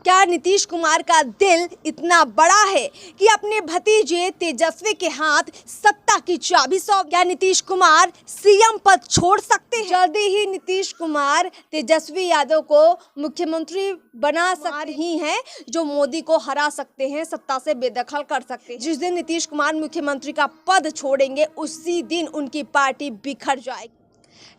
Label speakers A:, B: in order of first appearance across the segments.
A: क्या नीतीश कुमार का दिल इतना बड़ा है कि अपने भतीजे तेजस्वी के हाथ सत्ता की चाबी सौंप? क्या नीतीश कुमार सीएम पद छोड़ सकते हैं? जल्दी ही नीतीश कुमार तेजस्वी यादव को मुख्यमंत्री बना सकते ही हैं, जो मोदी को हरा सकते हैं, सत्ता से बेदखल कर सकते हैं। जिस दिन नीतीश कुमार मुख्यमंत्री का पद छोड़ेंगे उसी दिन उनकी पार्टी बिखर जाएगी।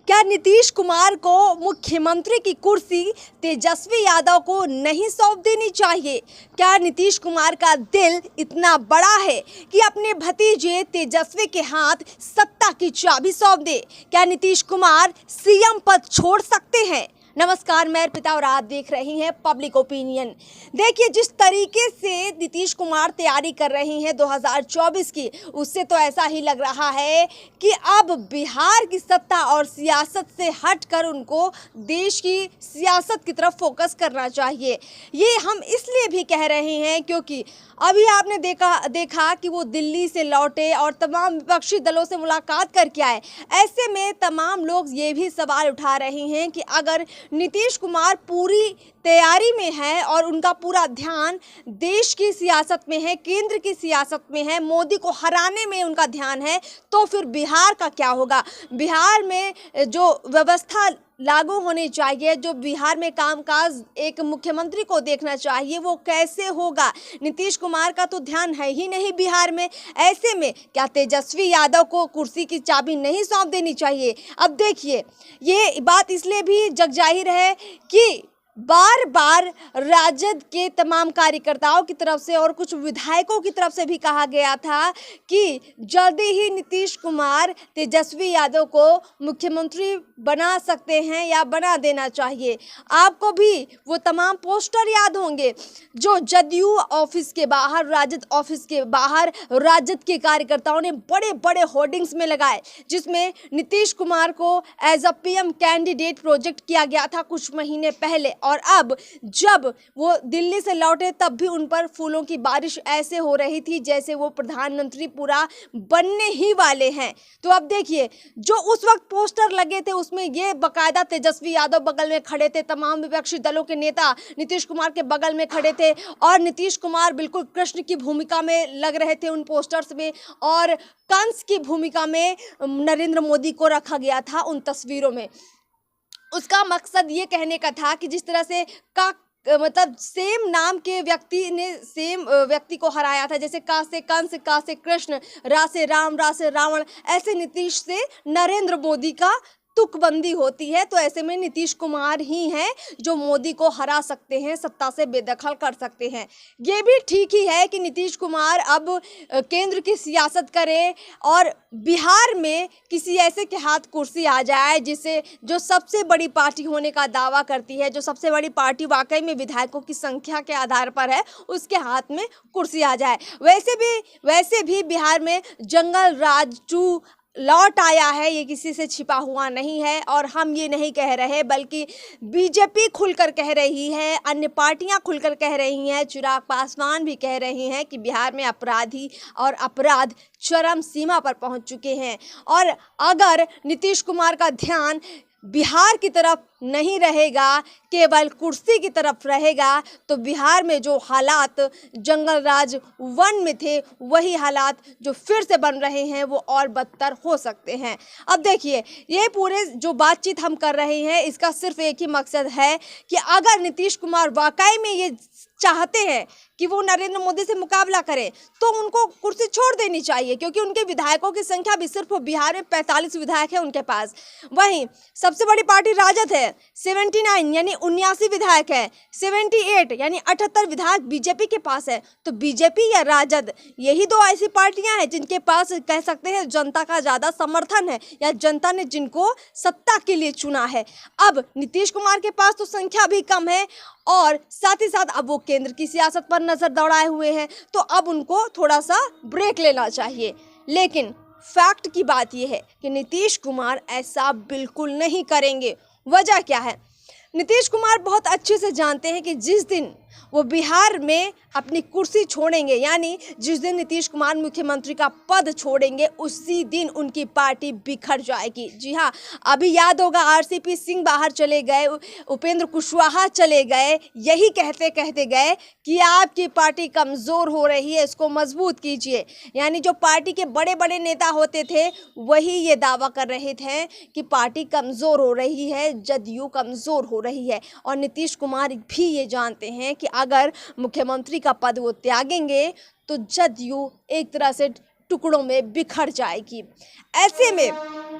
A: क्या नीतीश कुमार को मुख्यमंत्री की कुर्सी तेजस्वी यादव को नहीं सौंप देनी चाहिए? क्या नीतीश कुमार का दिल इतना बड़ा है कि अपने भतीजे तेजस्वी के हाथ सत्ता की चाबी सौंप दे? क्या नीतीश कुमार सीएम पद छोड़ सकते हैं? नमस्कार, मैं अर्पिता और आप देख रही हैं पब्लिक ओपिनियन। देखिए, जिस तरीके से नीतीश कुमार तैयारी कर रही हैं 2024 की, उससे तो ऐसा ही लग रहा है कि अब बिहार की सत्ता और सियासत से हटकर उनको देश की सियासत की तरफ फोकस करना चाहिए। ये हम इसलिए भी कह रहे हैं क्योंकि अभी आपने देखा कि वो दिल्ली से लौटे और तमाम विपक्षी दलों से मुलाकात करके आए। ऐसे में तमाम लोग ये भी सवाल उठा रहे हैं कि अगर नीतीश कुमार पूरी तैयारी में है और उनका पूरा ध्यान देश की सियासत में है, केंद्र की सियासत में है, मोदी को हराने में उनका ध्यान है, तो फिर बिहार का क्या होगा? बिहार में जो व्यवस्था लागू होनी चाहिए, जो बिहार में कामकाज एक मुख्यमंत्री को देखना चाहिए, वो कैसे होगा? नीतीश कुमार का तो ध्यान है ही नहीं बिहार में। ऐसे में क्या तेजस्वी यादव को कुर्सी की चाबी नहीं सौंप देनी चाहिए? अब देखिए, ये बात इसलिए भी जग जाहिर है कि बार बार राजद के तमाम कार्यकर्ताओं की तरफ से और कुछ विधायकों की तरफ से भी कहा गया था कि जल्दी ही नीतीश कुमार तेजस्वी यादव को मुख्यमंत्री बना सकते हैं या बना देना चाहिए। आपको भी वो तमाम पोस्टर याद होंगे जो जदयू ऑफिस के बाहर, राजद ऑफिस के बाहर राजद के कार्यकर्ताओं ने बड़े बड़े होर्डिंग्स में लगाए, जिसमें नीतीश कुमार को as a PM candidate project किया गया था कुछ महीने पहले। और अब जब वो दिल्ली से लौटे तब भी उन पर फूलों की बारिश ऐसे हो रही थी जैसे वो प्रधानमंत्री पूरा बनने ही वाले हैं। तो अब देखिए, जो उस वक्त पोस्टर लगे थे उसमें ये बकायदा तेजस्वी यादव बगल में खड़े थे, तमाम विपक्षी दलों के नेता नीतीश कुमार के बगल में खड़े थे और नीतीश कुमार बिल्कुल कृष्ण की भूमिका में लग रहे थे उन पोस्टर्स में, और कंस की भूमिका में नरेंद्र मोदी को रखा गया था उन तस्वीरों में। उसका मकसद ये कहने का था कि जिस तरह से मतलब सेम नाम के व्यक्ति ने सेम व्यक्ति को हराया था, जैसे का से कंस, का से कृष्ण, रा से राम, रा से रावण, ऐसे नीतीश से नरेंद्र मोदी का तुकबंदी होती है। तो ऐसे में नीतीश कुमार ही हैं जो मोदी को हरा सकते हैं, सत्ता से बेदखल कर सकते हैं। ये भी ठीक ही है कि नीतीश कुमार अब केंद्र की सियासत करे और बिहार में किसी ऐसे के हाथ कुर्सी आ जाए जिसे जो सबसे बड़ी पार्टी होने का दावा करती है, जो सबसे बड़ी पार्टी वाकई में विधायकों की संख्या के आधार पर है, उसके हाथ में कुर्सी आ जाए। वैसे भी बिहार में जंगल राज 2 लौट आया है, ये किसी से छिपा हुआ नहीं है। और हम ये नहीं कह रहे, बल्कि बीजेपी खुलकर कह रही है, अन्य पार्टियां खुलकर कह रही हैं, चिराग पासवान भी कह रहे हैं कि बिहार में अपराधी और अपराध चरम सीमा पर पहुंच चुके हैं। और अगर नीतीश कुमार का ध्यान बिहार की तरफ नहीं रहेगा, केवल कुर्सी की तरफ रहेगा, तो बिहार में जो हालात जंगल राज 1 में थे वही हालात जो फिर से बन रहे हैं वो और बदतर हो सकते हैं। अब देखिए, ये पूरे जो बातचीत हम कर रहे हैं इसका सिर्फ एक ही मकसद है कि अगर नीतीश कुमार वाकई में ये चाहते हैं कि वो नरेंद्र मोदी से मुकाबला करें तो उनको कुर्सी छोड़ देनी चाहिए, क्योंकि उनके विधायकों की संख्या भी सिर्फ बिहार में 45 विधायक है उनके पास। वहीं सबसे बड़ी पार्टी राजद है, 79 यानी 79 विधायक है, 78 यानी 78 विधायक बीजेपी के पास है। तो बीजेपी या राजद, यही 2 ऐसी पार्टियां हैं जिनके पास कह सकते हैं जनता का ज़्यादा समर्थन है, या जनता ने जिनको सत्ता के लिए चुना है। अब नीतीश कुमार के पास तो संख्या भी कम है और साथ ही साथ अब वो केंद्र की सियासत पर नजर दौड़ाए हुए हैं, तो अब उनको थोड़ा सा ब्रेक लेना चाहिए। लेकिन फैक्ट की बात यह है कि नीतीश कुमार ऐसा बिल्कुल नहीं करेंगे। वजह क्या है? नीतीश कुमार बहुत अच्छे से जानते हैं कि जिस दिन वो बिहार में अपनी कुर्सी छोड़ेंगे, यानी जिस दिन नीतीश कुमार मुख्यमंत्री का पद छोड़ेंगे उसी दिन उनकी पार्टी बिखर जाएगी। जी हाँ, अभी याद होगा आरसीपी सिंह बाहर चले गए, उपेंद्र कुशवाहा चले गए, यही कहते कहते गए कि आपकी पार्टी कमज़ोर हो रही है, इसको मजबूत कीजिए। यानी जो पार्टी के बड़े बड़े नेता होते थे वही ये दावा कर रहे थे कि पार्टी कमज़ोर हो रही है, जदयू कमज़ोर हो रही है। और नीतीश कुमार भी ये जानते हैं कि अगर मुख्यमंत्री का पद वो त्यागेंगे तो जदयू एक तरह से टुकड़ों में बिखर जाएगी। ऐसे में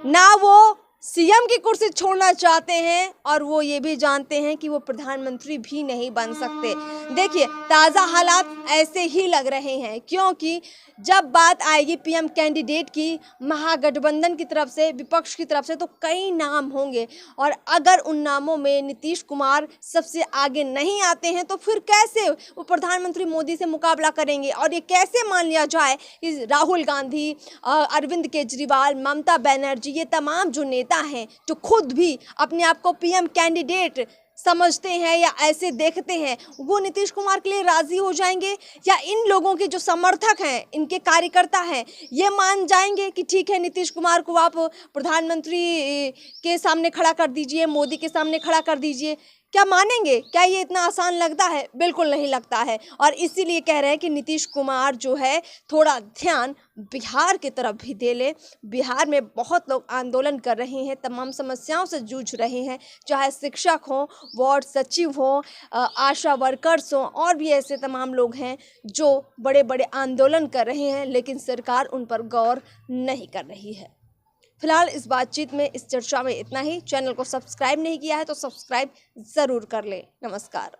A: ना वो सीएम की कुर्सी छोड़ना चाहते हैं और वो ये भी जानते हैं कि वो प्रधानमंत्री भी नहीं बन सकते। देखिए, ताज़ा हालात ऐसे ही लग रहे हैं, क्योंकि जब बात आएगी पीएम कैंडिडेट की महागठबंधन की तरफ से, विपक्ष की तरफ से, तो कई नाम होंगे और अगर उन नामों में नीतीश कुमार सबसे आगे नहीं आते हैं तो फिर कैसे वो प्रधानमंत्री मोदी से मुकाबला करेंगे। और ये कैसे मान लिया जाए कि राहुल गांधी, अरविंद केजरीवाल, ममता बनर्जी, ये तमाम जो नेता हैं जो खुद भी अपने आप को पीएम कैंडिडेट समझते हैं या ऐसे देखते हैं, वो नीतीश कुमार के लिए राजी हो जाएंगे? या इन लोगों के जो समर्थक हैं, इनके कार्यकर्ता हैं, ये मान जाएंगे कि ठीक है नीतीश कुमार को आप प्रधानमंत्री के सामने खड़ा कर दीजिए, मोदी के सामने खड़ा कर दीजिए? क्या मानेंगे? क्या ये इतना आसान लगता है? बिल्कुल नहीं लगता है। और इसीलिए कह रहे हैं कि नीतीश कुमार जो है थोड़ा ध्यान बिहार की तरफ भी दे ले। बिहार में बहुत लोग आंदोलन कर रहे हैं, तमाम समस्याओं से जूझ रहे हैं, चाहे शिक्षक हों, वार्ड सचिव हों, आशा वर्कर्स हों, और भी ऐसे तमाम लोग हैं जो बड़े बड़े आंदोलन कर रहे हैं, लेकिन सरकार उन पर गौर नहीं कर रही है। फिलहाल इस बातचीत में, इस चर्चा में इतना ही। चैनल को सब्सक्राइब नहीं किया है तो सब्सक्राइब ज़रूर कर ले। नमस्कार।